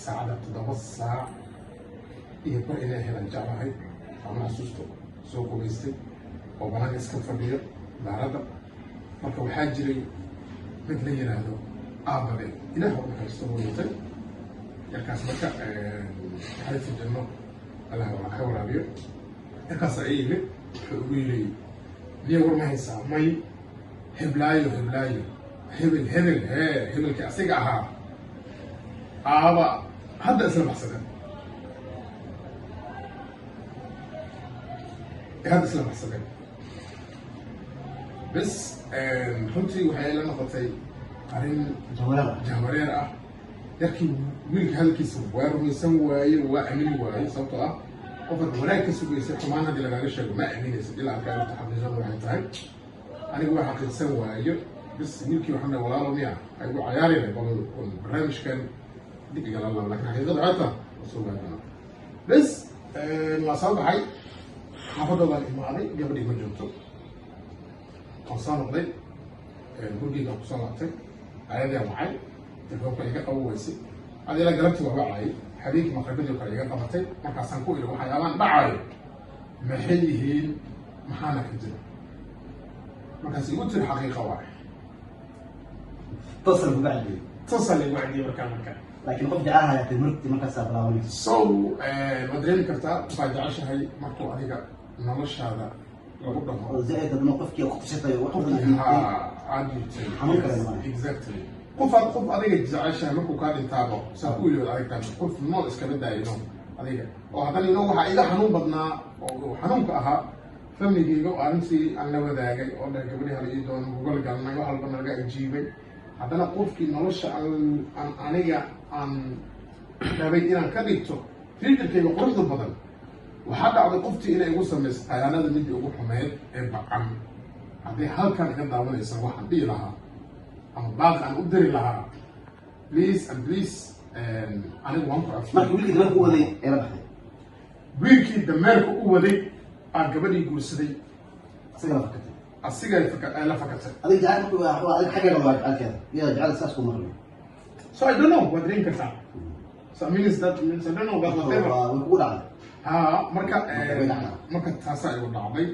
saacada 7 saac iyo bar inay helaan jeclahay ama xasuusto soo qubaystay oo banaanka iska fadhiyo daaradda marka waxaa jiray mid la yiraahdo aabade ilaah u haysto waytay yarkaas marka xariifta janno allah waa ka waraabiyo yarkaas ay yimid wuxuu ugu yiri niyo war ma haysaa may heblaayo hebelkii asiga ahaa aaba hadda isla baxsadeen bas runtii waxay la noqotay arrin jahwareer ah yarkii wiilka hadalkiisa waa rumaysan waaye waa amini waaye sababtoo ah qofka wanaag ka sugaysay xumaan haddii lagaaga sheego ma aaminaysa ilaa arkaa inta xaqiiqada waxay tahay anigu waa xaqiiqsan waayo bas wiilkii waxaan dhahay walaalo miya ay ugu cayaarayna barnaamijkan dib igala labo laakiin xaqiiqada codta waa soo gaadana bas waa soo baxay xaafadda baan imaaday gabadhii ma joogto waan soo noqday gurigeyga kusoo laabtay ayadii wacay telefoonka iga qabo weysay adila galabtii waa wacayay habeenkii maqribadii kale iga qabatay markaasaan ku iri waxyaabaan dhacayo maxay yihiin maxaana ka jira markaas igu tiri xaqiiqa waay تصل لوعدي مركا لكن قف جاها يا تمرتي مركا سابلاوني مدرين كرتا فاجعش هاي مركو عليك نمش هذا لابد زائد انه قف كي وقت شتى عادي اكزاكتلي قف عليك جعش مركو كان تابو ساقول عليك قف نو اسكبدا ينو عليك وهذا انه waxa ila xanuun badnaa oo xanuunka aha famigeyga oo arintii aan la wadaagay oo gabadhii hal ii doon gogol galnay wax walba naga ajiibay haddana qofkii nolosha aniga aan rabay inaan ka dhigto fikirkayga quruxda badan waxaa dhacday qoftii inay igu samayso tayaanada midii ugu xumeyd ee baqan haddii halkan iga daawanaysa waxaan dhihi lahaa ama baaqi aan u diri lahaa please anigu waan ku codsan marka wiilkii dameerka u waday ee la baxday wiilkii dameerka u waday aan gabadhii guursaday asiga la fakatay la fakatay adiga jacayl waa adiga xaggeeda waa jacayl ya jacayl saas ku marnay so I don't know what drink ka saa so means I don't know about whatever waa ku dhacay marka taas ay u dhacday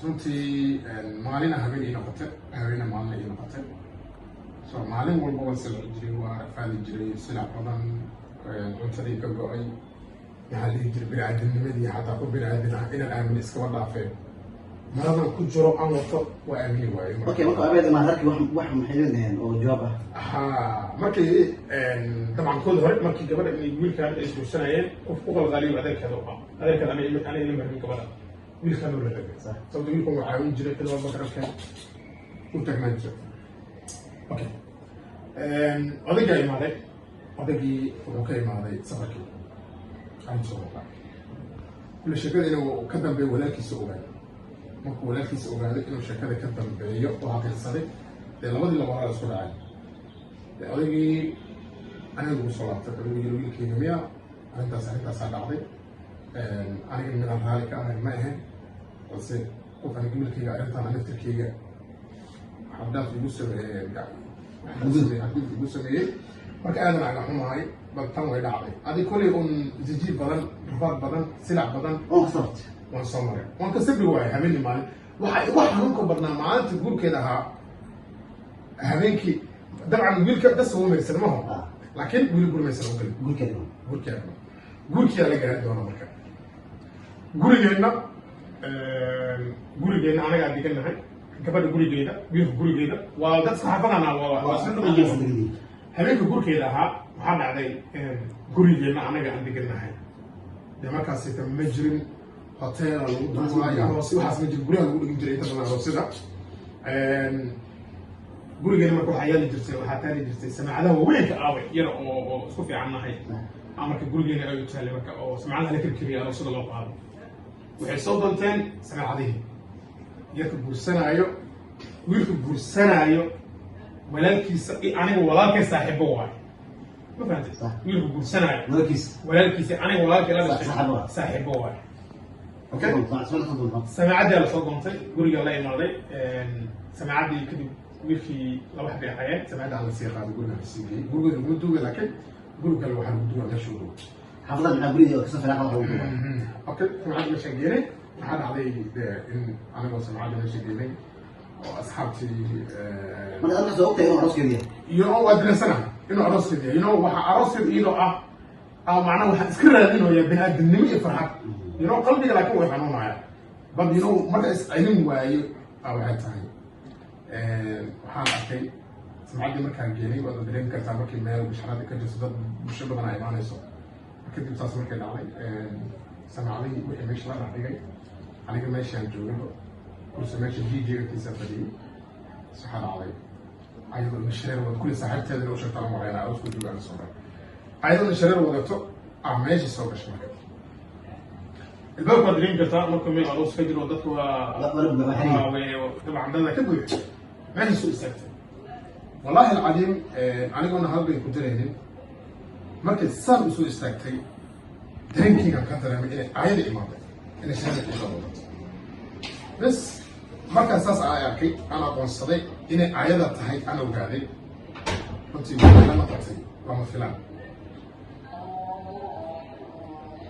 runtii maalin habeen ii noqotay habeen maalin ii noqotay so maalin walba waan sila jiray waa faali jiray sila badan cuntadii ka go'ay maxaa dhihi jiray bini'aadamnimadii xataa ku bini'aadan ah inaan aamin iskaba dhaafeen maradan ku jiro aan wato waa aamini waayo okay marka abeeda ma harkii wax maxay leedahay oo jawaab ah markii dabcan kul hore markii gabadha inay wiilkaan ay isguursanayeen qof u qalqaliyo adeerkeeda u qaba adeerkeeda anay la marmin gabadha wiilkaan uu la rabay sababta wiilkan waa caawin jiray kala walba garabkan u tagnaan jiray okay odaygaa imaaday odaygii wuxuu ka imaaday safarkii aan soo noqday kula sheekada inuu ka dambeeyo walaalkiisa ogaay markuu walaalkiisa ogaaday inuu sheekada ka dambeeyo oo xaqiiqsaday dee labadii laba hore isku dhacay odaygii aniga lagu soo laabtay wuxuu yiri wiilkeyga miya arrintaasaa dhacday aniga midaan raali ka ahay ma ahayn balse qof aniga wiilkeyga arrintaan naftirkeyga xabdaaf igu sameeyey marka aadan aga xumahay bal tan way dhacday adi kolley un jijiib badan rufaad badan silac badan waan soo maray waan ka sabri waayay habeenii maalin waxa igu xanuunka badnaa maalinta guurkeeda ahaa habeenkii dabcan wiilka das uma maysan maho laakiin wiil gurmaysan oo kale guurkeeda la gaari doona marka gurigeenna anagaa diganahay gabadha gurigeeda wiilka gurigeeda waa dad saxaafadana waa isla dhow habeenka gurkeeda ahaa waxaa dhacday gurigeenna anaga aan diganahay dee markaasita ma jirin hotel lagu duubayo hoose waxaas ma jiro guryaha lagu dhigin jiray inta badan hoosida gurigeena marka waxaa yaali jirtay waxaa taali jirtay samaacadaha waaweynka aaway yar oo isku fiican nahay marka gurigeena ay u taallay marka oo samaacadaha la kirkiriya aroosada loo qaado waxay soo doonteen samaacadihii yarka guursanaayo wiilka guursanaayo walaalkiisa aniga walaalkay saaxiibo waay ma fahantay wiilka guursanaayo walaalkiisa aniga walaalkay la dhashay saaxiibo waay okay سماعدي على صوت منطق قولي الله يمرضي سماعدي كذب wiilkii laba xabay xayeen samada aan la sii qaaday guriga xisiiyay guriga lagu duubay laakiin guriga kale waxaa lagu duubay meesha uu xaflad maxaa guriga oo kasoo fiican waxa uu duubay okay samada meesha geelay waxaa dhacday in anigoo samada meesha geelay oo asxaabtii marka aad soo ogtay inuu arooskeedii waa dilansana inuu arooskeedii waxa arooskeedii iyadoo ah macnaha waxaan iska raadinaya bini'aadanimo iyo farxad qalbiga laakiin way xanuunaya bal marka iscilin waayo waxay tahay waxaan arkay samcaddii markaan geenay waad dareemi kartaa markii meel bisharada ka jirto dad bulsho badan ay imaanayso kadib saas markay dhacday samacadii wixii meesha la dhigay aniga meeshaan joogay kursi meesha dj-kiisa fadhiyey waxaa dhacday ayadoo nashareer wada kulli saaxiibteeda u sheegta la marayna aroosku joogaan soo dhan ayadoo nashareer wadato meesha soo gashay marka الباب قادرين كتا مركم من عروس كدر ودك طبعا ده كده ما هي سوء سكت والله العظيم انا قلنا هذا كنت لهن مركز صار سوء سكتي درينكينج كان ترى من عيد امام انا شهادة ان شاء الله بس مركز اساس عياكي انا اكون صديق ان عيادة تهي انا وقاعدين كنت لما قلتي وما فلان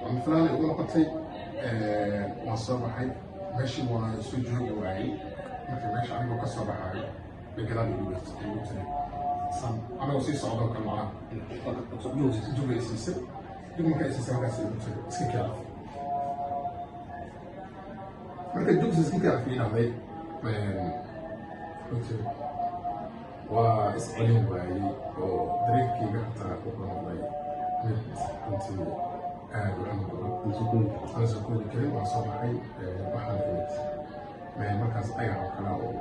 وما فلان يقول قلتي waan soo baxay meeshii waa isu joogi waayey markii meesha anigoo ka soo baxaayo bay gadaal igu tiri anigoo sii socdo kale macnaha juga isiisay jug markaa isiisay markaas igu tiri iska kicaf marka jugsa iska kicaf ii dhahday runtii waa iscelin waayey oo dareenkeyga hataa wuxuu noqday mid runtii aad u xanuun badan aan soo koobi karin waan soo baxay waxaan imid meel markaas ayaga oo kale oo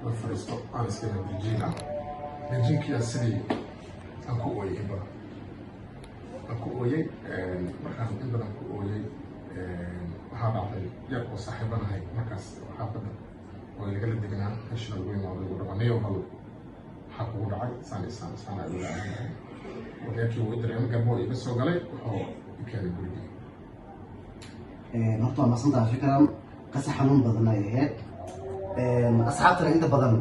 la fadhiisto aan iskana virgiin ah virgiinkiyaa sidii aan ku ooyey in badan markaas in badan ku ooyey waxaa dhacday yar oo saaxiibanahay markaas xaafadda oo lagala degnaa meesha lagu imaado lagu dhaco niyow hal waxaa kugu dhacay saan ay ula aanahay waryaakii uu dareemo gaboo iga soo galay wuxuu ikeenay gurigii horta waa masantaha fikran qasa xanuun badan ay ahayd asxaabtana inta badan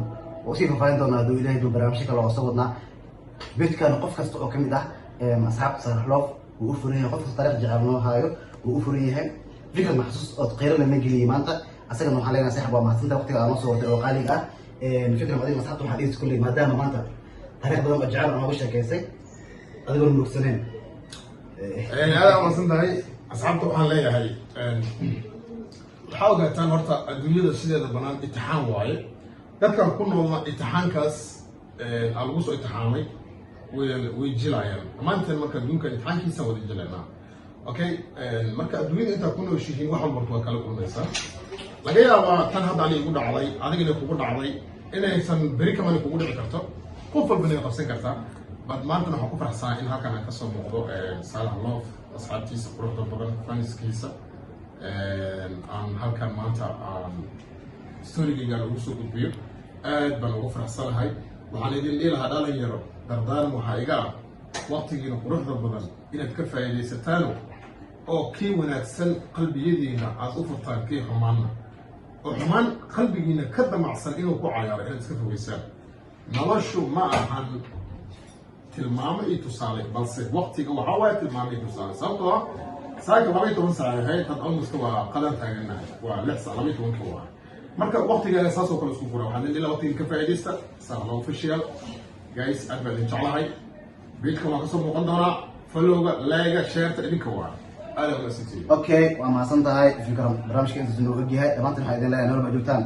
oo sii fafaahin doona hadduu ilaahay duu barnaamijyo kale oo soo wadnaa beedkan qof kasta oo kamid ah asxaabta sarxloof wuu u furan yahay qof kasta taariikh jecel noo haayo wuu u furan yahay fikran maxsuus ood qeyrana ma geliyay maanta asagana waxaan leenahay saaxib waa mahadsantaha waqtiga aan noo soo watay oo qaaliga ah fikran adiga asxaabta waxaa dhigis kulley maadaama maanta taariikh badan oo jecel nooga sheekaysay adigoona murugsaneen aada amaadsan tahay asxaabta waxaan leeyahay waxaa ogaataan horta adduunyada sideeda banaan itixaan waaye dadkan ku noolna itixaankaas aa lagu soo itixaamay way jilayaan dhammaanteen marka adduunkan itixaankiisa wada jilaynaa okay marka adduunyada intaa ku nooshihiin wax walbarta waa kala kulmaysaa laga yaabaa tan hadda ani igu dhacday adigana kugu dhacday inaysan beri kamani kugu dhici karto qof walbana ay qabsan kartaa bad maantana waxaan ku faraxsanaa in halkan aan kasoo muuqdo saalax loof asxaabtiisa quruxda badan faniskiisa aan halkan maanta aan storygeyga lagu soo gudbiyo aad baan ugu faraxsanahay waxaan idin dhihi lahaa dhalinyaro dardaaran waxaa iga ah waqtigiina quruxda badan inaad ka faa'iidaysataano oo kii wanaagsan qalbiyadiina aad u furtaan kii xumaanna oo xumaan qalbigiina ka damacsan inuu ku cayaaro inaad iska fogeysaan noloshu ma ahan tilmaamo iyo tusaale balse waqtiga waxaa waaye tilmaamo iyo tusaale sababtoo ah saaka 12 saac ahayd had almost waa qadan taaganahay waa 6 saac 12 waa marka waqtigeena saas oo kale isku fura waxaan ilaa waqtiga ka faa'iideysta saalo official guys aad baan jeclahay beedka waa kasoo muuqan doonaa followga like share idinka waa aad waa sitay okay waa mahadsantahay fikran barnaamijka inta soo ogyahay dhammaantiin waxaa idin leeyahay nolol ma joogtaan